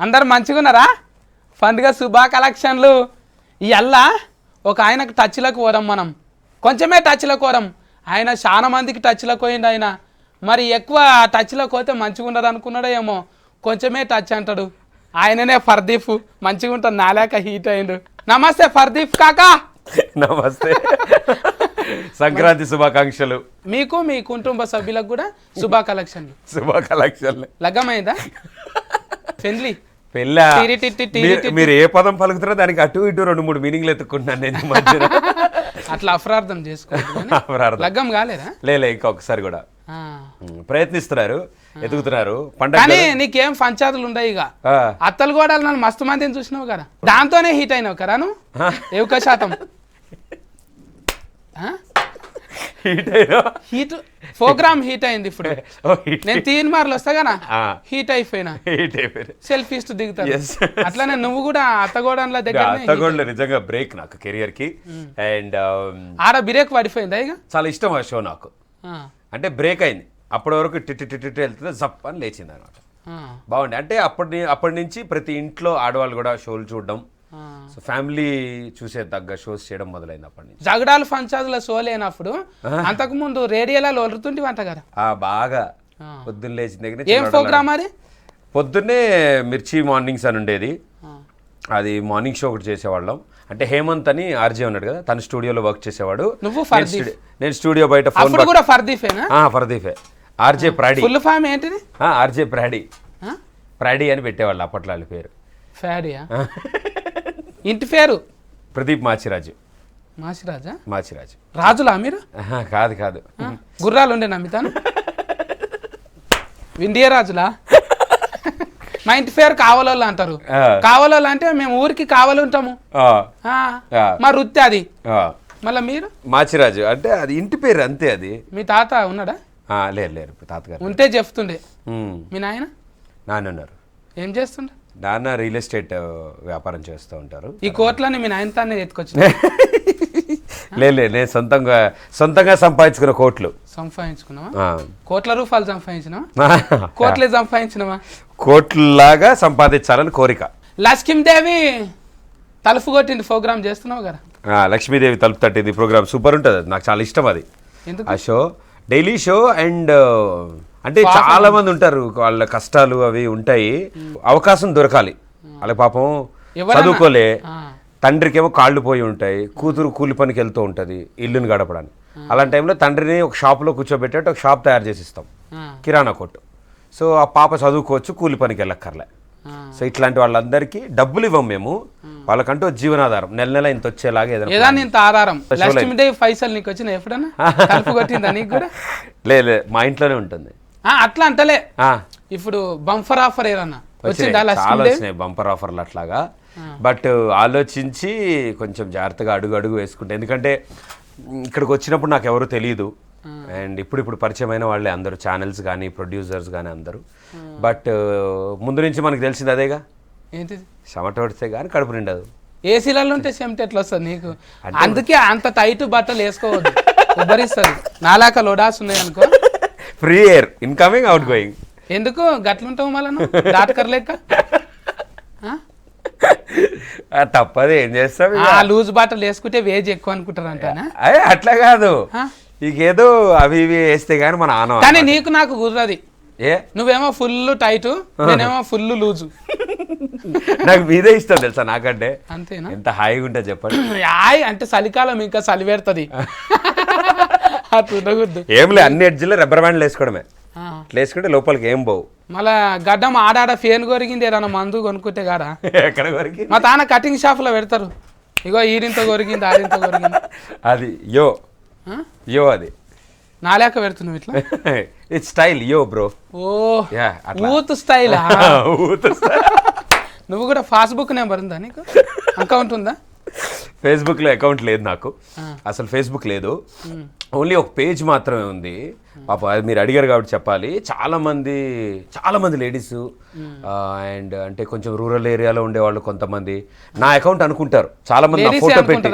అందరు మంచిగున్నారా? పండుగ శుభా కలెక్షన్లు. ఇవల్ల ఒక ఆయనకు టచ్లకు పోదాం మనం, కొంచెమే టచ్లకు పోదాం. ఆయన చాలా మందికి టచ్లకు పోయిండు ఆయన. మరి ఎక్కువ టచ్లకు పోతే మంచిగా ఉండదు అనుకున్నాడో ఏమో, కొంచెమే టచ్ అంటాడు. ఆయననే ఫర్దీఫ్, మంచిగా ఉంటుంది, నాలేక హీట్ అయిండు. నమస్తే ఫర్దీఫ్ కాకా. నమస్తే, సంక్రాంతి శుభాకాంక్షలు మీకు, మీ కుటుంబ సభ్యులకు కూడా శుభా కలెక్షన్లు. శుభా కలెక్షన్లు. లగ్గమైందా? పెళ్ళి పెళ్ళా? మీరు ఏ పదం పలుకుతారో దానికి అటు ఇటు 2-3 మీనింగ్లు ఎత్తుకుంటున్నాను నేను మధ్యన. అట్లా అపరార్థం చేసుకోవాలి. లగ్గం కాలేదా? లేలే, ఇంకొకసారి కూడా ప్రయత్నిస్తున్నారు, ఎదుగుతున్నారు. పండుగ కానీ నీకేం పంచాయతీలు ఉండవు. ఇక అత్తలు కూడా నన్ను మస్తు మందిని చూసినావు కదా, దాంతోనే హీట్ అయినావు కదా నువ్వు. ఎక్కువ శాతం హీట్ ప్రోగ్రామ్ హీట్ అయింది. ఇప్పుడు నేను 3 మార్లు వస్తా కదా, హీట్ అయిపోయినా, సెల్ఫీస్ దిగుతాను. అట్లానే నువ్వు కూడా అత్తగోడల దగ్గర నిజంగా బ్రేక్ నాకు కెరియర్ కి. అండ్ ఆడ బ్రేక్ పడిపోయిందా? ఇక చాలా ఇష్టం ఆ షో నాకు. అంటే బ్రేక్ అయింది, అప్పటి వరకు టిట్టి వెళ్తుంటే జప్ అని లేచింది అనమాట. బాగుండే. అంటే అప్పటి నుంచి ప్రతి ఇంట్లో ఆడవాళ్ళు కూడా షోలు చూడడం, సో ఫ్యామిలీ చూసే తగ్గ షోస్ చేయడం మొదలైంది అప్పటి నుంచి. జగడాలు పంచాదుల షో లేనప్పుడు అంతకు ముందు రేడియోలో వలుతుంటే అంట కదా బాగా. పొద్దున్న లేచిన దగ్గర ఏం ప్రోగ్రామ్ అది? పొద్దున్నే మిర్చి మార్నింగ్స్ అని ఉండేది, అది మార్నింగ్ షో ఒకటి చేసేవాళ్ళం. అంటే హేమంత్ అని ఆర్జే ఉన్నాడు కదా, తన స్టూడియోలో వర్క్ చేసేవాడు. నేను స్టూడియో బయట ఫర్దీఫే. ఆర్జే ప్రాడీ. ఫుల్ ఫామ్ ఏంటిది? ఆర్జే ప్రాడీ అని పెట్టేవాళ్ళు అప్పట్లో వాళ్ళ పేరు. ఇంటి పేరు ప్రదీప్ మాచిరాజు. మాచిరాజు రాజులా మీరు? కాదు. గుర్రాలు ఉండే నమ్మితాను. విండియా రాజులా? మా ఇంటి పేరు కావలోళ్ళు అంటారు. కావలోళ్ళు అంటే మేము ఊరికి కావలు ఉంటాము, మా వృత్తి అది. మళ్ళీ మీరు మాచిరాజు అంటే అది ఇంటి పేరు అంతే. అది మీ తాత ఉన్నాడా? లేరు తాతగారు ఉంటే చెప్తుండే. మీ నాన్న ఉన్నారు. ఏం చేస్తుండే? నాన్న రియల్ ఎస్టేట్ వ్యాపారం చేస్తూ ఉంటారు. ఈ కోట్లని మీ నాయన తానే ఎత్తుకొచ్చి? నేను సొంతంగా సంపాదించుకున్న కోట్లు. సంపాదించుకున్నావా? కోట్ల రూపాయలు సంపాదించినావా? కోట్లే సంపాదించినవా? కోట్లలాగా సంపాదించాలని కోరిక. లక్ష్మీదేవి తలుపు కొట్టింది ప్రోగ్రామ్ చేస్తున్నావు కదా. లక్ష్మీదేవి తలుపు తట్టింది ప్రోగ్రామ్ సూపర్ ఉంటుంది, నాకు చాలా ఇష్టం అది. ఆ షో డైలీ షో. అండ్ అంటే చాలా మంది ఉంటారు, వాళ్ళ కష్టాలు అవి ఉంటాయి, అవకాశం దొరకాలి. వాళ్ళ పాపం చదువుకోలే, తండ్రికి ఏమో కాళ్ళు పోయి ఉంటాయి, కూతురు కూలి పనికి వెళ్తూ ఉంటుంది ఇల్లుని గడపడానికి. అలాంటి టైంలో తండ్రిని ఒక షాప్లో కూర్చోబెట్టేట్టు ఒక షాప్ తయారు చేసి ఇస్తాం, కిరాణా కొట్టు. సో ఆ పాప చదువుకోవచ్చు, కూలి పనికి వెళ్ళక్కర్లే. సో ఇట్లాంటి వాళ్ళందరికీ డబ్బులు ఇవ్వం మేము, వాళ్ళకంటూ జీవనాధారం నెల ఇంత వచ్చేలాగా ఏదైనా ఆధారం. పైసలు నీకు వచ్చిన ఎప్పుడన్నా తలుపు కొట్టిందా నీకు కూడా? లేదు, మా ఇంట్లోనే ఉంటుంది. అట్లా అంటలే, ఇప్పుడు బంపర్ ఆఫర్ ఏదన్నా వచ్చినాయి బంపర్ ఆఫర్లు అట్లాగా. బట్ ఆలోచించి కొంచెం జాగ్రత్తగా అడుగు వేసుకుంటే, ఎందుకంటే ఇక్కడికి వచ్చినప్పుడు నాకు ఎవరు తెలియదు. అండ్ ఇప్పుడు పరిచయమైన వాళ్ళే అందరూ, ఛానల్స్ కానీ ప్రొడ్యూసర్స్ కానీ అందరూ. బట్ ముందు నుంచి మనకు తెలిసింది అదేగా, ఏంటిది? చెమట పడితే కానీ కడుపు నిండదు. ఏసీలలో ఉంటే చెమట ఎట్లా వస్తుంది నీకు? అందుకే అంత టైట్ బట్టలు వేసుకోవద్దు, ఉబ్బరిస్తుంది. నాలాక లోడాస్ ఉన్నాయి అనుకో, free air incoming out going. ఎందుకు గట్లుంటావు మళ్ళీ డాక్టర్ లెక్క? తప్పదు, ఏం చేస్తాం. లూజ్ బట్టలు వేసుకుంటే వేజ్ ఎక్కువ అనుకుంటారంట. అట్లా కాదు, ఇకేదో అవి ఇవి వేస్తే గానీ మన ఆనం. కానీ నీకు నాకు కుదరది. నువ్వేమో ఫుల్ టైట్, నేనేమో ఫుల్ లూజు. నాకు మీదే ఇష్టం తెలుసా నాకంటే. అంతేనా? ఎంత హాయిగా ఉంటుంది చెప్పండి. హాయ్ అంటే చలికాలం ఇంకా చలి పెడుతుంది. ఏం లే, అన్ని ఎడ్జ్లో రబ్బర్ బ్యాండ్లు వేసుకోవడమే, వేసుకుంటే లోపలికి ఏం పోవు. మళ్ళా గడ్డం ఆడాడ ఫేన్ కొరిగింది ఏదన్నా మందు కొనుక్కుంటే కాడా? ఎక్కడ కొరికి? మా తాన కటింగ్ షాప్ లో పెడతారు, ఇగో ఈరింత కొరిగింది ఆరింత కొరిగింది. అది యో అది నాలేక పెడుతున్నావు ఇట్లా. ఇట్స్ స్టైల్ యో బ్రో. ఓ ఊత్ స్టైల్. నువ్వు కూడా ఫేస్బుక్ నెంబర్ ఉందా నీకు? అకౌంట్ ఉందా? ఫేస్బుక్లో అకౌంట్ లేదు నాకు, అసలు ఫేస్బుక్ లేదు, ఓన్లీ ఒక పేజ్ మాత్రమే ఉంది. పాప అది మీరు అడిగారు కాబట్టి చెప్పాలి. చాలా మంది లేడీస్ అండ్ అంటే కొంచెం రూరల్ ఏరియాలో ఉండేవాళ్ళు కొంతమంది నా అకౌంట్ అనుకుంటారు. చాలా మంది నా ఫోటో పెట్టి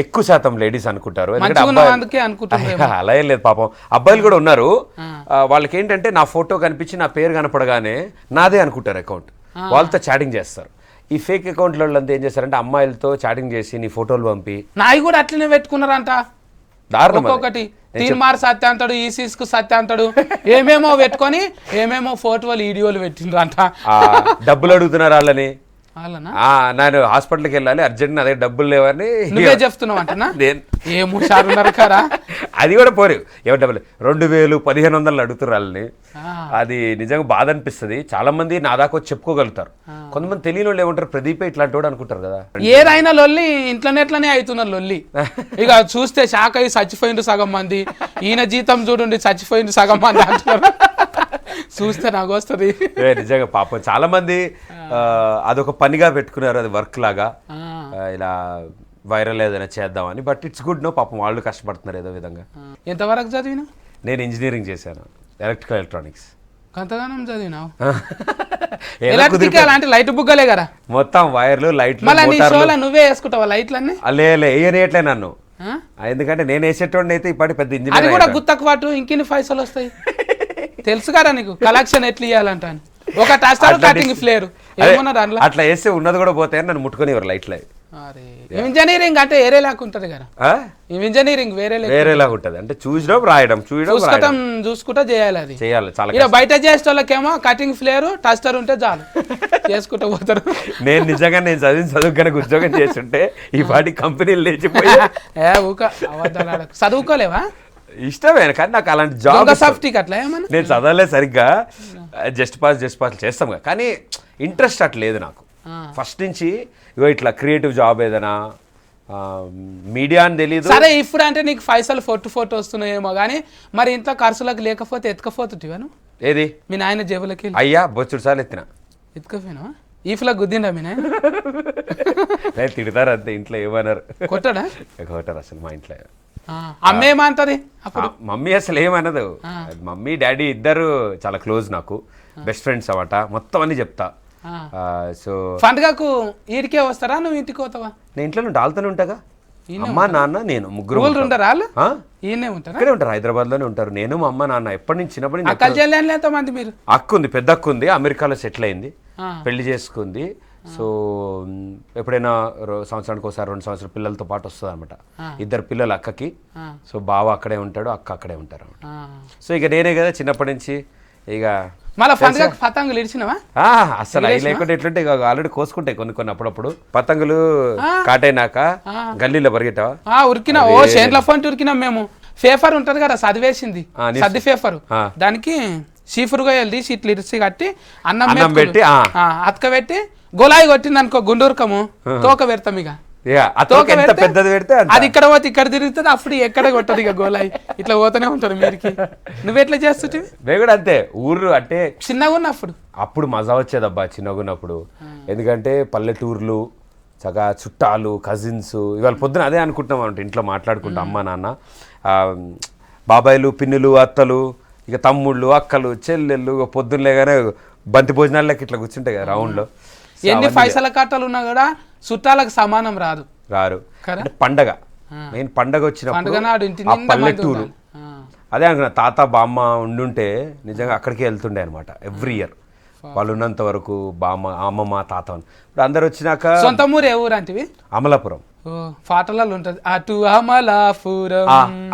ఎక్కువ శాతం లేడీస్ అనుకుంటారు. అలా ఏం లేదు, పాపం అబ్బాయిలు కూడా ఉన్నారు. వాళ్ళకి ఏంటంటే నా ఫోటో కనిపించి నా పేరు కనపడగానే నాదే అనుకుంటారు అకౌంట్. వాళ్ళతో చాటింగ్ చేస్తారు. ఈ ఫేక్ అకౌంట్ల వాళ్ళంతా ఏం చేస్తారంటే అమ్మాయిలతో చాటింగ్ చేసి నీ ఫోటోలు పంపి నాయి కూడా అట్లనే పెట్టుకున్నారంట. దారుణం. ఒక్కొక్కటి తీన్మార్ సత్య అంటాడు, ఈసీస్కు సత్య అంటాడు, ఏమేమో పెట్టుకొని ఏమేమో ఫోటోలు వీడియోలు పెట్టిండ్రంట. డబ్బులు అడుగుతున్నారు వాళ్ళని. వాళ్ళనా నేను హాస్పిటల్కి వెళ్ళాలి అర్జెంట్, అదే డబ్బులు లేవని నువ్వే చెప్తున్నావు అంటనా? నేను ఏం హుషారున్నారు కదా. అది కూడా పోరు, ఎవరు డబ్బులు 2000 1500 అడుగుతారు వాళ్ళని. అది నిజంగా బాధ అనిపిస్తుంది. చాలా మంది నా దాకా వచ్చి చెప్పుకోగలుగుతారు. కొంతమంది తెలియని వాళ్ళు ఏమంటారు, ప్రదీపే ఇట్లాంటి వాడు అనుకుంటారు కదా. ఏదైనా లొల్లి ఇంట్లోనే అవుతున్నారు లొల్లి. ఇక చూస్తే షాక్ అయ్యి చచ్చిపోయిండు సగం మంది, ఈయన జీతం చూడండి చచ్చిపోయిండు సగం మంది అంటున్నారు. చూస్తే నాకు వస్తుంది నిజంగా. పాపం చాలా మంది అదొక పనిగా పెట్టుకున్నారు, అది వర్క్ లాగా ఇలా వైరల్ ఏదైనా చేద్దామని. బట్ ఇట్స్ గుడ్ నో, పాపం వాళ్ళు కష్టపడుతున్నారు ఏదో విధంగా. ఎంతవరకు చదివినా? నేను ఇంజనీరింగ్ చేశాను, ఎలక్ట్రికల్ ఎలక్ట్రానిక్స్. కొంతగానం చదివినావు? ఎలక్ట్రికల్ అంటే లైట్ బుగ్గలే కదా మొత్తం, వైర్లు లైట్లు. మళ్ళీ నీ షోలో నువ్వే వేసుకుంటావా లైట్లన్నీ? వేయట్లే నన్ను, ఎందుకంటే నేను వేసేటోడిని అయితే ఇప్పటి పెద్ద ఇంజనీర్. అది కూడా గుత్తకు పాటు ఇంకిన్ని పైసలు వస్తాయి తెలుసు కదా నీకు, కలెక్షన్ ఎట్లా ఇవ్వాలంట అని. ఒక టస్టర్ కటింగ్ ఫ్లేర్ ఏమన్నా దాంట్లో అట్లా వేస్తే ఉన్నది కూడా పోతాయి, నన్ను ముట్టుకొని ఎవరు లైట్లు. ఇంజనీరింగ్ అంటే వేరేలాగా ఉంటది కదా, ఇంజనీరింగ్ వేరేలాగా ఉంటది. అంటే చూసుకుంటా చేయాలి, అది చేయాలి చాలా. ఇలా బయట చేసే వాళ్ళకేమో కటింగ్ ఫ్లేర్ టస్టర్ ఉంటే చాలు చేసుకుంటూ పోతారు. నేను నిజంగా నేను చదువుకనకు ఉద్యోగం చేస్తుంటే ఈ పాటి కంపెనీలు లేచిపోయా. చదువుకోలేవా? ఇష్టమే కానీ నాకు అలాంటి జాబ్ అట్లా ఏమన్నా. నేను చదవలే సరిగ్గా, జస్ట్ పాస్ చేస్తాం కానీ ఇంట్రెస్ట్ అట్లా లేదు నాకు ఫస్ట్ నుంచి. ఇగో ఇట్లా క్రియేటివ్ జాబ్ ఏదైనా మీడియా అని తెలీదు. సరే ఇప్పుడు అంటే నీకు పైసలు ఫోటో వస్తున్నాయేమో కానీ మరి ఇంట్లో ఖర్చులకు లేకపోతే ఎత్తుకపోతుంటివాను. ఏది మీ నాయన జేబులకి? అయ్యా బొచ్చుడు సార్లు ఎత్తుకపోయినా ఈఫ్లా గుద్దిండా మీ నాయన? తిడతారు అంతే, ఇంట్లో ఏమన్నారు. కొట్టాడా? కొట్టారు అసలు మా ఇంట్లో. అమ్మ ఏమంటది అప్పుడు? మమ్మీ అసలు ఏమన్నదు. మమ్మీ డాడీ ఇద్దరు చాలా క్లోజ్, నాకు బెస్ట్ ఫ్రెండ్స్ అన్నమాట. మొత్తం అన్ని చెప్తా. సో పండుగకు ఈడికే వస్తారా, నువ్వు ఇంటికి పోతావా? నేను ఇంట్లో డాల్తోనే ఉంటాగా, అమ్మ నాన్న నేను ముగ్గురు ఉంటారా? ఈయనే ఉంటారా? ఇక్కడే ఉంటారు, హైదరాబాద్ లోనే ఉంటారు. నేను మా అమ్మ నాన్న ఎప్పటి నుంచి చిన్నప్పటి నుంచి. అక్కలు చెల్లెళ్ళు ఎంతమంది మీరు? అక్క ఉంది, పెద్ద అక్క ఉంది, అమెరికాలో సెటిల్ అయింది, పెళ్లి చేసుకుంది. సో ఎప్పుడైనా సంవత్సరానికి ఒకసారి 2 సంవత్సరాల పిల్లలతో పాటు వస్తుంది అనమాట. 2 పిల్లలు అక్కకి. సో బావ అక్కడే ఉంటాడు, అక్క అక్కడే ఉంటారు. సో ఇక నేనే కదా చిన్నప్పటి నుంచి ఇక. మళ్ళీ పండుగ పతంగులు ఇడిచినవా? అసలు అవి లేకుండా ఎట్లుంటే ఇక ఆల్రెడీ కోసుకుంటాయి కొన్ని అప్పుడప్పుడు. పతంగులు కాటైనాక గల్లీలో పరిగెట్టావా? ఉరికినా, ఓ షేన్ల ఫంట్ ఉరికినా మేము. పేపర్ ఉంటది కదా చదివేసింది, సర్ది పేపర్, దానికి సీఫురుగా తీసి ఇట్లా ఇరిసి కట్టి అన్నం పెట్టి అతక పెట్టి గోలాయి కొట్టింది అనుకో, గుండూరుకము తోక పెడతాం. ఇక పెద్దది పెడితే అది ఇక్కడ పోతే ఇక్కడ తిరుగుతుంది, అప్పుడు ఎక్కడ కొట్టదు ఇక గోలాయి. ఇట్లా పోతూనే ఉంటారు మీరికి. నువ్వెట్లా చేస్తుంటివి? మేము కూడా అంతే. ఊరు అంటే చిన్నగా ఉన్నప్పుడు అప్పుడు మజా వచ్చేదబ్బా చిన్నగా ఉన్నప్పుడు. ఎందుకంటే పల్లెటూర్లు, చక్కగా చుట్టాలు, కజిన్స్. ఇవాళ పొద్దున అదే అనుకుంటున్నాం అంటే ఇంట్లో మాట్లాడుకుంటాం, అమ్మ నాన్న, బాబాయిలు, పిన్నులు, అత్తలు, ఇక తమ్ముళ్ళు, అక్కలు, చెల్లెళ్ళు. పొద్దున్నలేగానే బంతి భోజనాలకి ఇట్లా కూర్చుంటాయి కదా రౌండ్లో. ఎన్ని పైసల కట్టలు ఉన్నా కూడా చుట్టాలకు సమానం రారు. పండగ మెయిన్ పండగ వచ్చినప్పుడు పల్లెటూరు అదే అనుకున్నా. తాత బామ్మ ఉండుంటే నిజంగా అక్కడికి వెళ్తుండే అనమాట ఎవ్రీ ఇయర్. వాళ్ళు ఉన్నంత వరకు బామ్మ, అమ్మమ్మ, తాత. ఇప్పుడు అందరు వచ్చినాక సొంత ఊరు ఏ ఊరు అంటే? అమలాపురం. పాటలలో ఉంటది అటు అమలాపురం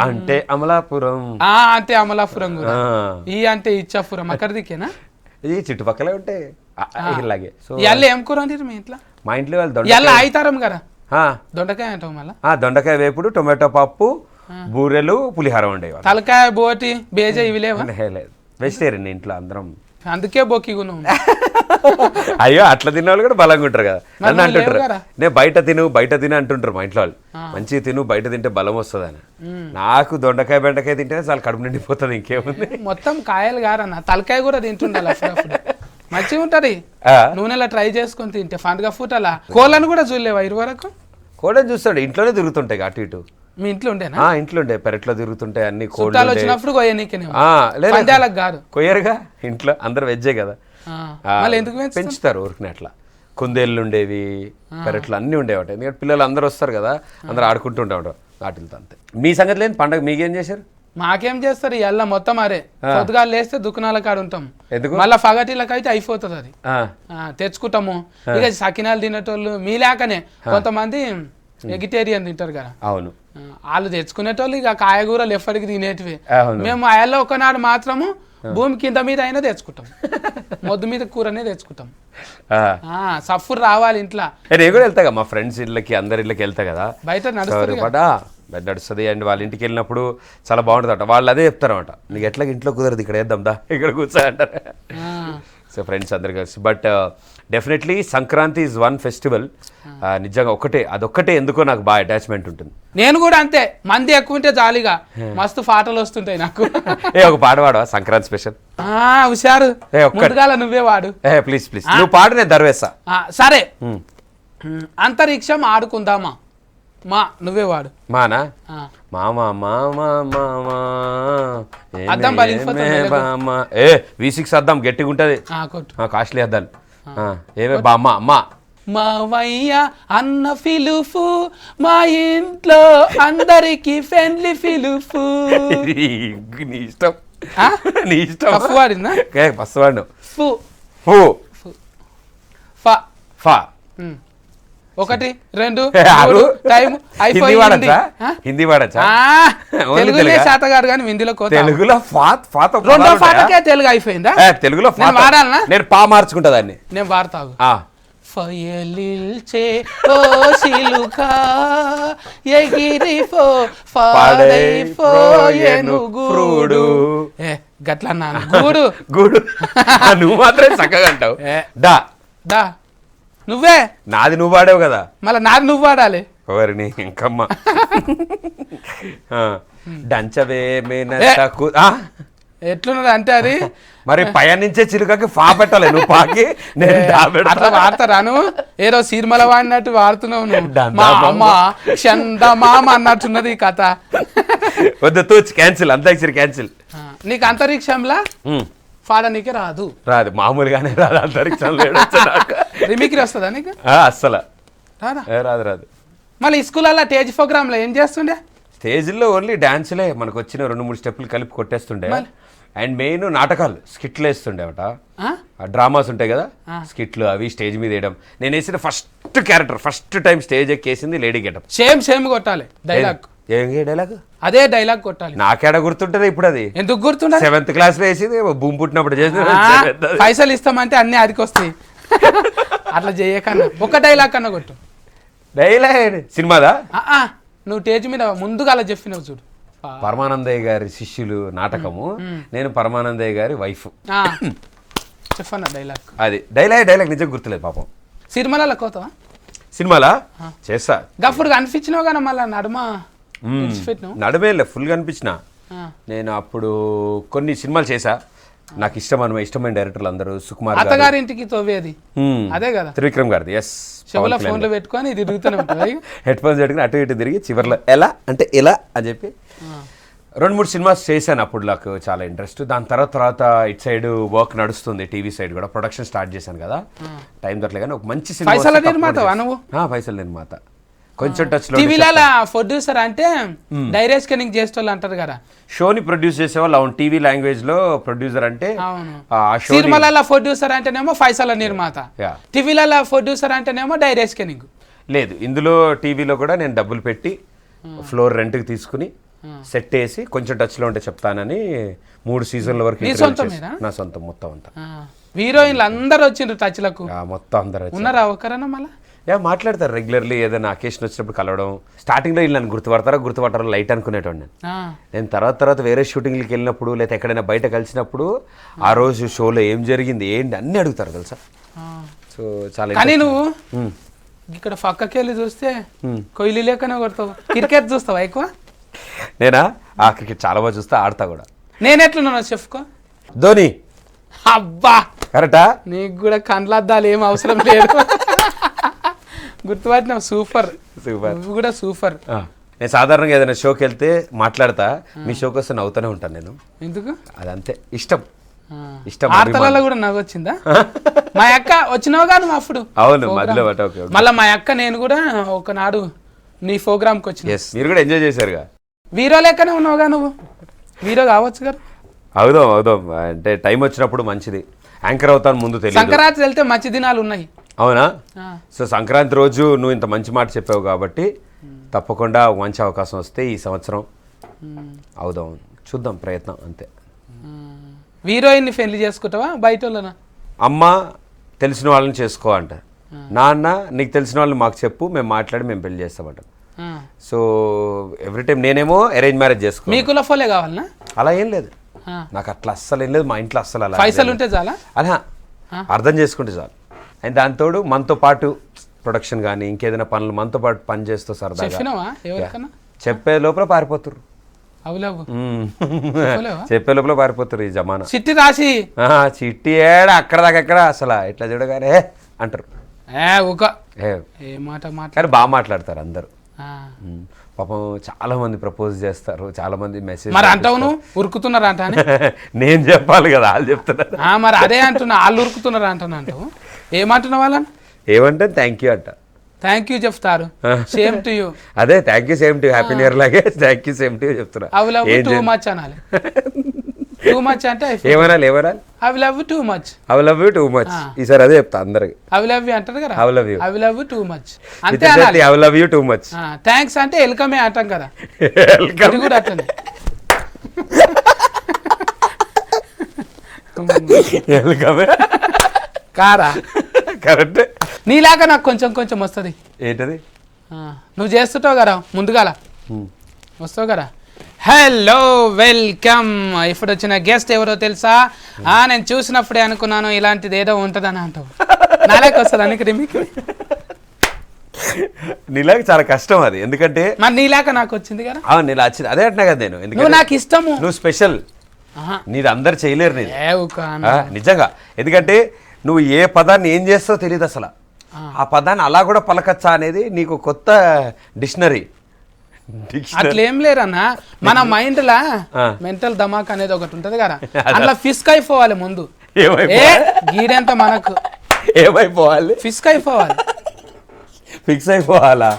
అంటే అమలాపురం అంటే అమలాపురం కూడా. ఈ అంటే ఇచ్చాపురం అక్కడ దిక్కేనా? ఇది చుట్టుపక్కలే ఉంటాయి ఇలాగే. సో ఇవాళ ఏం కూర వండిరు మీ ఇంట్లో? మా ఇంట్లో వాళ్ళు ఇవాళ అయితారం కదా, దొండకాయ అంటావు మళ్ళీ. దొండకాయ వేపుడు, టొమాటో పప్పు, బూరెలు, పులిహార ఉండేవాళ్ళు. తలకాయ, బోటి, బేజ ఇవి లేవా? వెజిటేరియన్ ఇంట్లో అందరం, అందుకే బొక్కిగును. అయ్యో అట్లా తినే వాళ్ళు కూడా బలంగా ఉంటారు కదా. నన్ను అంటుంటారు నేను బయట తిను అంటుంటారు మా ఇంట్లో వాళ్ళు. మంచిగా తిను, బయట తింటే బలం వస్తుంది అని. నాకు దొండకాయ బెండకాయ తింటే చాలా కడుపు నిండిపోతుంది, ఇంకేముంది. మొత్తం కాయలు గారన్న, తలకాయ కూడా తింటుండాలి మంచిగా ఉంటది. నూనెలా ట్రై చేసుకొని తింటే పండుగ ఫుడ్. అలా కోళ్ళను కూడా చూడలేవా ఇరువరకు? కోళ్ళని చూస్తాడు, ఇంట్లోనే తిరుగుతుంటాయి అటు ఇటు. మీ ఇంట్లో ఉండేనా? ఇంట్లో ఉండే, పెరట్లో తిరుగుతుంటాయి అన్ని కోళ్ళు. వచ్చినప్పుడు కాదు కొయ్యరుగా, ఇంట్లో అందరు వెజ్జే కదా. ఎందుకు పెంచుతారు ఊరికి అట్లా. కుందేళ్ళు ఉండేవి, పెరట్లు అన్ని ఉండేవాట. ఎందుకంటే పిల్లలు అందరూ వస్తారు కదా, అందరు ఆడుకుంటూ ఉండేవాడు వాటితో. అంతే. మీ సంగతి లేదు పండగ మీకేం చేశారు? మాకేం చేస్తారు ఇవాళ మొత్తం అరే పొద్దుగా లేస్తే దుకాణాల కాడ ఉంటాం ఎందుకు మళ్ళీ ఫగటిలకు అయితే అయిపోతుంది అది ఆ, తెచ్చుకుంటాము ఇక సకినాలు తినేటోళ్ళు మీలాకనే కొంతమంది వెజిటేరియన్ తింటారు కదా అవును వాళ్ళు తెచ్చుకునేటోళ్ళు ఇక కాయగూరలు ఎప్పటికి తినేటివి అవును మేము అయల్లో ఒకనాడు మాత్రము భూమి కింద మీద అయినా తెచ్చుకుంటాం మొద్దు మీద కూరనే తెచ్చుకుంటాం సఫర్ రావాలి ఇంట్లో నేను కూడా వెళ్తా కదా మా ఫ్రెండ్స్ ఇళ్ళకి అందరి ఇళ్ళకి వెళ్తా కదా బయట నడుస్తుంది నడుస్తుంది అండ్ వాళ్ళ ఇంటికి వెళ్ళినప్పుడు చాలా బాగుంటుంది అంట వాళ్ళు అదే చెప్తారు అనమాట నీకు ఎట్లా ఇంట్లో కుదరదు ఇక్కడ వేద్దాం దా ఇక్కడ కూర్చో అంటారు సో ఫ్రెండ్స్ అందరు కలిసి but definitely Sankranti is one festival నిజంగా అదొక్కటే ఎందుకో నాకు బాగా అటాచ్మెంట్ ఉంటుంది నేను కూడా అంతే మంది ఎక్కువ ఉంటే జాలీగా మస్తు పాటలు వస్తుంటాయి నాకు ఒక పాట పాడవా సంక్రాంతి స్పెషల్ హుషారు ముందుగాల నువ్వే వాడు ప్లీజ్ ప్లీజ్ నువ్వు పాడు నేను దర్వేస్తా సరే అంతరిక్షం ఆడుకుందామా నువ్వే వాడు మానా మామా మామా మామా అద్దం పలిగిపోతుంది. ఏ V6 అద్దం గట్టిగా ఉంటది కాస్ట్లీ అద్దాలు ఏమే బామ్మ అమ్మ మావయ్య అన్న ఫిలుఫు మా ఇంట్లో అందరికి ఫ్రెండ్లీ ఫిలుఫు నీ ఇష్టం నీ ఇష్టం ఫు వాడిందా బస్సు వాడు ఫు ఫు ఫ ఫా 1 2 3 టైం అయిపోయింది హిందీ వాడచ్చా తెలుగులో శాతగారు కానీ హిందీలో తెలుగులో రెండో పాటకే తెలుగు అయిపోయిందా తెలుగులో వాడాలనా నేను పా మార్చుకుంటా దాన్ని నేను వాడతావు ఫయలిల్చే ఓ సిలుక ఎగిరిపో పాడైపోయేను గూడు గట్లన్నా గూడు గూడు నువ్వు మాత్రమే చక్కగా అంటావు డా డా నువ్వే నాది నువ్వు వాడావు కదా మళ్ళీ నాది నువ్వు వాడాలి ఎవరిని ఇంకమ్మ డంచవే ఎట్లున్నది అంటే అది మరి పయనించే చిలుకకి ఫా పెట్టాలి నువ్వు పాకి అట్లా వాడతారాను ఏదో సిరిమల వాడినట్టు వాడుతున్నావు నువ్వు మా అమ్మ చందమామ అన్నట్టున్నది ఈ కథ వద్దు తూచి క్యాన్సిల్ అంతాక్షరి క్యాన్సిల్ నీకు అంతరిక్షంలా పాడనీకి రాదు మామూలుగానే రాదు అంతరిక్షంలో రిమిక్రీ వస్తుందా నీకు అస్సలు రాదా రాదు మళ్ళీ స్కూల్లో స్టేజ్ ప్రోగ్రామ్ లో ఏం చేస్తుండే స్టేజ్లో ఓన్లీ డాన్సులే మనకు వచ్చిన 2-3 స్టెప్పులు కలిపి కొట్టేస్తుండే అండ్ మెయిన్ నాటకాలు స్కిట్లు వేస్తుండే అట డ్రామాస్ ఉంటాయి కదా స్కిట్లు అవి స్టేజ్ మీద వేయడం నేను వేసిన ఫస్ట్ టైం స్టేజ్ ఎక్కేసింది లేడీ గెటప్ సేమ్ కొట్టాలి డైలాగ్ డైలాగ్ అదే డైలాగ్ కొట్టాలి నాకేడ గుర్తుంటది ఇప్పుడు అది ఎందుకు గుర్తుండే 7th క్లాస్ లో వేసింది భూమి పుట్టినప్పుడు చేసింది పైసలు ఇస్తామంటే అన్ని అదికి వస్తాయి అట్లా చేయకన్నా ఒక డైలాగ్ కన్నా కొట్టు డైలాగ్ సినిమాదా నువ్వు స్టేజ్ మీద ముందుగా అలా చెప్పినావు చూడు పరమానందయ్య గారి శిష్యులు నాటకము నేను పరమానందయ్య గారి వైఫ్ చెప్పన్నా డైలాగ్ అది డైలాగ్ నిజంగా గుర్తులేదు పాపం సినిమాల కోతావా సినిమాలా చేస్తా గప్పుడు కనిపించినావు కానీ మళ్ళీ నడుమే ఫుల్ కనిపించిన నేను అప్పుడు కొన్ని సినిమాలు చేశా నాకు ఇష్టమైన డైరెక్టర్లు అందరూ సుకుమార్ అత్తగారింటికి తవ్వేది అదే కదా త్రివిక్రమ్ గారిది ఎస్ చెవుల ఫోన్లు పెట్టుకొని తిరుగుతూనే ఉంటుంది హెడ్ ఫోన్స్ పెట్టుకుని అటు ఇటు తిరిగి చివరిలో ఎలా అంటే ఎలా అని చెప్పి 2-3 సినిమాస్ చేశాను అప్పుడు నాకు చాలా ఇంట్రెస్ట్ దాని తర్వాత ఇటు సైడ్ వర్క్ నడుస్తుంది టీవీ సైడ్ కూడా ప్రొడక్షన్ స్టార్ట్ చేశాను కదా టైం దొరకలే కానీ ఒక మంచి సినిమా పైసల నిర్మాత కొంచెం టచ్ లో టీవీల ప్రొడ్యూసర్ అంటే డైరెక్ట్ స్కానింగ్ చేసేవాళ్ళు అంటారు కదా షోని ప్రొడ్యూస్ చేసేవాళ్ళు అవును టీవీ లాంగ్వేజ్ లో ప్రొడ్యూసర్ అంటే సినిమాల ప్రొడ్యూసర్ అంటేనేమో పైసల నిర్మాత టీవీల ప్రొడ్యూసర్ అంటేనేమో డైరెక్ట్ స్కానింగ్ లేదు ఇందులో టీవీలో కూడా నేను డబ్బులు పెట్టి ఫ్లోర్ రెంట్కి తీసుకుని సెట్ వేసి కొంచెం టచ్ లో ఉంటే చెప్తానని 3 సీజన్ల వరకు నా సొంతం మొత్తం అంతా హీరోయిన్లు అందరు వచ్చిండ్రు టచ్ లకు మొత్తం అందరూ ఉన్నారా ఒకరన్నా మళ్ళా మాట్లాడతారు రెగ్యులర్లీ ఏదైనా అకేషన్ వచ్చినప్పుడు కలవడం స్టార్టింగ్ లో నన్ను గుర్తుపడతారో లైట్ అనుకునేటోడిని నేను తర్వాత వేరే షూటింగ్లకి వెళ్ళినప్పుడు లేదా ఎక్కడైనా బయట కలిసినప్పుడు ఆ రోజు షోలో ఏం జరిగింది ఏంటి అన్ని అడుగుతారు తెలుసా సో చాలా కానీ నువ్వు ఇక్కడ పక్కకి వెళ్ళి చూస్తే కొయ్యలు లేకనే కొడతావు క్రికెట్ చూస్తావా ఎక్కువ నేనా క్రికెట్ చాలా బాగా చూస్తా ఆడతా కూడా నేను ఎట్లున్నా చెప్పుకో ధోని అబ్బా కరెక్టా నీకు కూడా కండ్లద్దాలు ఏం అవసరం లేదు గుర్తుపట్టినావు సూపర్ నువ్వు కూడా సూపర్ నేను సాధారణంగా ఏదైనా షోకి వెళ్తే మాట్లాడతా మీ షోకి వస్తే నవ్వుతూనే ఉంటాను నేను ఎందుకు అదంతే ఇష్టం ఆర్తలలో కూడా నవ్వు వచ్చిందా మా అక్క వచ్చినావు కాదు అప్పుడు అవును మధ్యలో మళ్ళీ మా అక్క నేను కూడా ఒకనాడు నీ ప్రోగ్రామ్కి వచ్చిన మీరు కూడా ఎంజాయ్ చేశారుగా వీరో లెక్కనే ఉన్నావుగా నువ్వు హీరో కావచ్చు కదా. అవుదాం అంటే టైం వచ్చినప్పుడు మంచిది. యాంకర్ అవుతాను ముందు తెలియదు. సంక్రాంతి వెళ్తే మంచి దినాలు ఉన్నాయి. అవునా? సో సంక్రాంతి రోజు నువ్వు ఇంత మంచి మాట చెప్పావు కాబట్టి తప్పకుండా ఒక మంచి అవకాశం వస్తే ఈ సంవత్సరం అవుదాం, చూద్దాం, ప్రయత్నం అంతే. హీరోయిన్ని పెళ్లి చేసుకుంటావా బయట వాళ్ళనా? అమ్మ తెలిసిన వాళ్ళని చేసుకో అంట, నాన్న నీకు తెలిసిన వాళ్ళని మాకు చెప్పు, మేము మాట్లాడి మేము పెళ్లి చేస్తామంట. సో ఎవ్రీ టైం నేనేమో అరేంజ్ మ్యారేజ్ చేసుకో. మీ కుల ఫోలే కావాలనా? అలా ఏం లేదు, నాకు అట్లా అస్సలు ఏం లేదు. మా ఇంట్లో అస్సలు అలా పైసలు ఉంటే చాలా, అలా అర్థం చేసుకుంటే చాలు. అండ్ దాంతోడు మనతో పాటు ప్రొడక్షన్ కానీ ఇంకేదైనా పనులు మనతో పాటు పని చేస్తూ సరదాగా చెప్పే లోపల పారిపోతురు, చెప్పే లోపల పారిపోతురు ఈ జమానా. చిట్టి రాసి చిట్టి ఏడ అక్కడ దాకా ఎక్కడ అసలు ఇట్లా చూడగానే అంటారు. కానీ బాగా మాట్లాడతారు అందరు. పాపం చాలా మంది ప్రపోజ్ చేస్తారు, చాలా మంది మెసేజ్. మరి అంటావు నువ్వు ఉరుకుతున్నారంట అని నేను చెప్పాలి కదా, వాళ్ళు చెప్తున్నారు. మరి అదే అంటున్నా, వాళ్ళు ఉరుకుతున్నారు అంటాను. అంటావు ఏమంటున్నావు వాళ్ళని? ఏమంటే థ్యాంక్ యూ అంట. థ్యాంక్ యూ చెప్తారు. Same to you. అదే thank you same to you, happy new year లాగే thank you same to you చెప్తున్నా. అవి లవ్ టూ మచ్ అనాలి. టూ మచ్ అంటే ఏమనాలి? అవి లవ్ టూ మచ్, అవి లవ్ యూ టూ మచ్. ఈసారి అదే చెప్తా అందరికి. అవి లవ్ యూ అంటారు కదా, అవి లవ్ యూ, అవి లవ్ టూ మచ్ అంతే అనాలి. అవి love you too much. Thanks అంటే వెల్కమే అంటాం కదా, అది కూడా అట్లనే. వెల్కమే కారా? కరెక్ట్. నీలాగా నాకు కొంచెం కొంచెం వస్తుంది. ఏంటది? నువ్వు చేస్తుంటావు కదా ముందుగాల, వస్తావు కదా. Hello welcome. ఇప్పుడు వచ్చిన గెస్ట్ ఎవరో తెలుసా? నేను చూసినప్పుడే అనుకున్నాను ఇలాంటిది ఏదో ఉంటుందని అంటావు. నాలాగ వస్తుంది అనికి మీకు. నీలాగా చాలా కష్టం అది, ఎందుకంటే మరి నీలాగా నాకు వచ్చింది కదా. నీలా వచ్చింది అదే అంటున్నా కదా నేను. నువ్వు నాకు ఇష్టము, నువ్వు స్పెషల్, నీది అందరు చేయలేరు నీది నిజంగా. ఎందుకంటే నువ్వు ఏ పదాన్ని ఏం చేస్తావో తెలియదు అసలు. ఆ పదాన్ని అలా కూడా పలకచ్చా అనేది నీకు కొత్త డిక్షనరీ. అట్లేం లేరన్నా, మన మైండ్ లా మెంటల్ ధమాక్ అనేది ఒకటి ఉంటది కదా, అట్లా ఫిస్క్ అయిపోవాలి ముందు. గీడెంత మనకు ఏమైపోవాలి? ఫిస్క్ అయిపోవాలి, ఫిక్స్ అయిపోవాలా?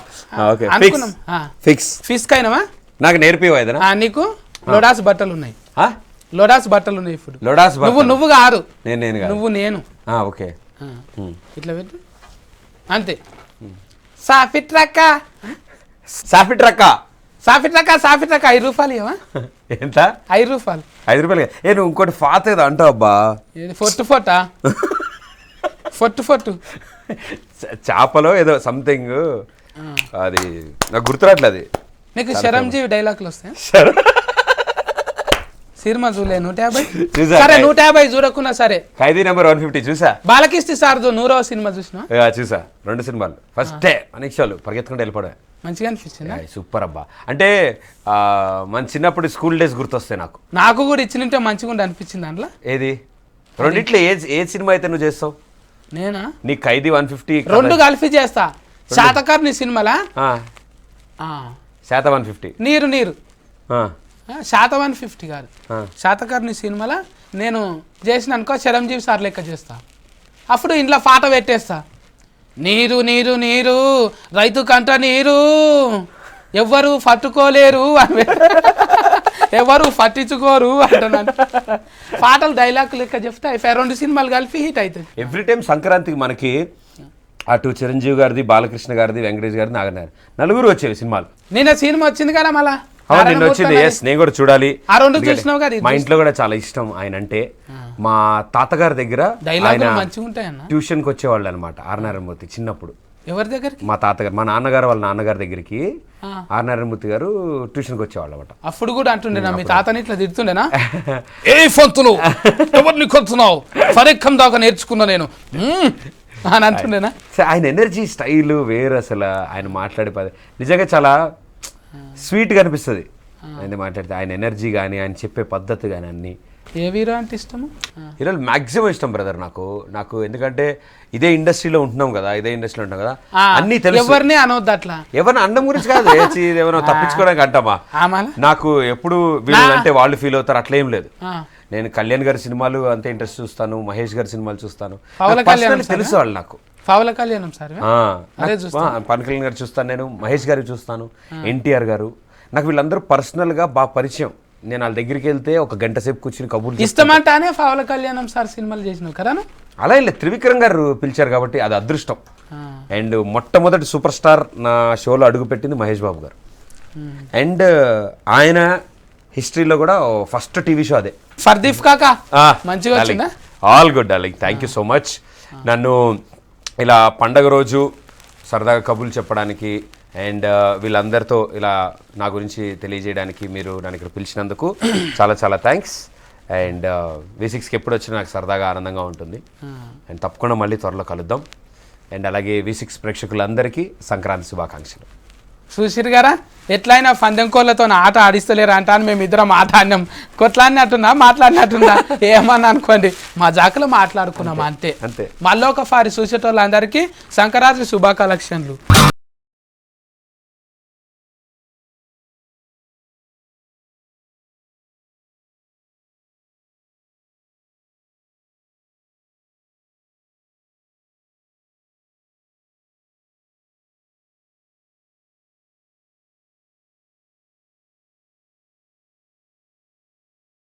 ఫిస్క్ అయినవా? నాకు నేర్పివా? నీకు లోడాస్ బట్టలు ఉన్నాయి, లోడాస్ బట్టలు ఉన్నాయి. ఇప్పుడు లోడాస్ నువ్వు కాదు, నేను నువ్వు నేను. ఓకే, ఇట్లా పెట్టు అంతే. Soffit రక్క, soffit రక్క, soffit రక్క, soffit రక్క. 5 రూపాయలు ఇవ్వా? ఎంత? 5 రూపాయలు. 5 రూపాయలు? నువ్వు ఇంకోటి ఫాత్ ఏదో అంటావు అబ్బా. ఫొట్టు ఫొట్టా? ఫొట్టు ఫొట్టు చేపలో ఏదో సంథింగ్, అది నాకు గుర్తురాట్లేదు. అది నీకు చిరంజీవి డైలాగులు వస్తాయి? సినిమా చూలే 150? సరే 150 చూడకున్నా సరే. ఖైదీ నెంబర్ 150 చూసా. బాలకిస్తి సార్ 100వ సినిమా చూసినా? చూసా, 2 సినిమాలు. ఫస్ట్ డే అనిక్షాలు పరిగెత్తుకుంటే వెళ్ళిపోవడం. మంచిగా అనిపించింది. సూపర్ అబ్బా. అంటే మన చిన్నప్పుడు స్కూల్ డేస్ గుర్తొస్తాయి నాకు. నాకు కూడా ఇచ్చినంటే మంచిగా ఉండి అనిపించింది దాంట్లో. ఏది? రెండిట్లో ఏ సినిమా అయితే నువ్వు చేస్తావు? నేనా? నీ ఖైదీ 150 రెండు కలిపి చేస్తా. శాతకర్ణి సినిమాలా శాత 150, నీరు నీరు శాత 150 కాదు, శాతకర్ణి సినిమాలా నేను చేసిన అనుకో చిరంజీవి సార్ లెక్క చేస్తా. అప్పుడు ఇంట్లో పాట పెట్టేస్తా, నీరు నీరు నీరు రైతు కంట నీరు ఎవ్వరు పట్టుకోలేరు అని, ఎవరు పట్టించుకోరు అంటున్నాను. పాటలు డైలాగ్ లెక్క చెప్తే 2 సినిమాలు కలిపి హిట్ అవుతుంది. ఎవ్రీ టైం సంక్రాంతికి మనకి అటు చిరంజీవి గారిది, బాలకృష్ణ గారిది, వెంకటేష్ గారిది, నాగర్ నలుగురు వచ్చేవి సినిమాలు. నిన్న సినిమా వచ్చింది కదా మళ్ళా. నిన్న వచ్చింది. నేను కూడా చూడాలి. ఆ 2 చూసినావు కదా. మా ఇంట్లో కూడా చాలా ఇష్టం ఆయన అంటే. మా తాతగారి దగ్గర ట్యూషన్కి వచ్చేవాళ్ళు అనమాట ఆర్నారాయణమూర్తి చిన్నప్పుడు. ఎవరి దగ్గరికి? మా తాతగారు, మా నాన్నగారు వాళ్ళ నాన్నగారి దగ్గరికి ఆర్నారాయణమూర్తి గారు ట్యూషన్కి వచ్చేవాళ్ళు అనమాట. అప్పుడు కూడా అంటుండేనా మీ తాతని ఇట్లా తిడుతుండేనా? ఏ ఫంతులు ఎవరిని కొడుతున్నావు, ఫరెక్కం దాకా నేర్చుకున్నా నేను అని అంటుండేనా? ఆయన ఎనర్జీ స్టైల్ వేరు అసలు. ఆయన మాట్లాడే పది నిజంగా చాలా స్వీట్గా అనిపిస్తుంది ఆయన మాట్లాడితే. ఆయన ఎనర్జీ కానీ, ఆయన చెప్పే పద్ధతి కానీ అన్నీ. ఏ హీరో అంటే ఇష్టము? హీరోలు మ్యాక్సిమం ఇష్టం బ్రదర్ నాకు. ఎందుకంటే ఇదే ఇండస్ట్రీలో ఉంటున్నాం కదా, అన్ని తెలుసు. ఎవరిని అనవద్దు అట్లా. ఎవరిని అండం గురించి కాదు, ఏమైనా తప్పించుకోవడానికి అంటామా. నాకు ఎప్పుడు వీళ్ళంటే వాళ్ళు ఫీల్ అవుతారు అట్లా ఏం లేదు. నేను కళ్యాణ్ గారి సినిమాలు అంతే ఇంట్రెస్ట్ చూస్తాను, మహేష్ గారి సినిమాలు చూస్తాను. తెలుసు వాళ్ళు నాకు. పవన్ కళ్యాణ్ సార్, పవన్ కళ్యాణ్ గారు చూస్తాను, నేను మహేష్ గారికి చూస్తాను, ఎన్టీఆర్ గారు. నాకు వీళ్ళందరూ పర్సనల్గా బాగా పరిచయం. నేను వాళ్ళ దగ్గరికి వెళ్తే ఒక గంట సేపు కూర్చుని కబుర్లు ఇష్టమంటానే పవన్ కళ్యాణం సార్ సినిమాలు చేసినావు కదా అలా ఇలా త్రివిక్రమ్ గారు పిలిచారు కాబట్టి అది అదృష్టం. అండ్ మొట్టమొదటి సూపర్ స్టార్ నా షోలో అడుగుపెట్టింది మహేష్ బాబు గారు. అండ్ ఆయన హిస్టరీలో కూడా ఫస్ట్ టీవీ షో అదే. ఫర్దీప్ కాక మంచిగా వచ్చిందా? All good darling, thank you so much. నన్ను ఇలా పండగ రోజు సరదాగా కబుర్లు చెప్పడానికి అండ్ వీళ్ళందరితో ఇలా నా గురించి తెలియజేయడానికి మీరు నన్ను ఇక్కడ పిలిచినందుకు చాలా చాలా థ్యాంక్స్. అండ్ V6కి ఎప్పుడు వచ్చినా నాకు సరదాగా ఆనందంగా ఉంటుంది. అండ్ తప్పకుండా మళ్ళీ త్వరలో కలుద్దాం. అండ్ అలాగే V6 ప్రేక్షకులందరికీ సంక్రాంతి శుభాకాంక్షలు. చూసిరు గారా ఎట్లయినా పందెం కోళ్ళతో ఆట ఆడిస్తలేరు అంటాను. మేము ఇద్దరం ఆట ఆడినాం, కొట్లాడినట్టున్నా మాట్లాడినట్టున్నా ఏమన్నా అనుకోండి, మా జాకలో మాట్లాడుకున్నాం అంతే. అంతే. మళ్ళీ ఒక సారి చూసేటోళ్ళందరికీ సంక్రాంతి శుభాకాంక్షలు.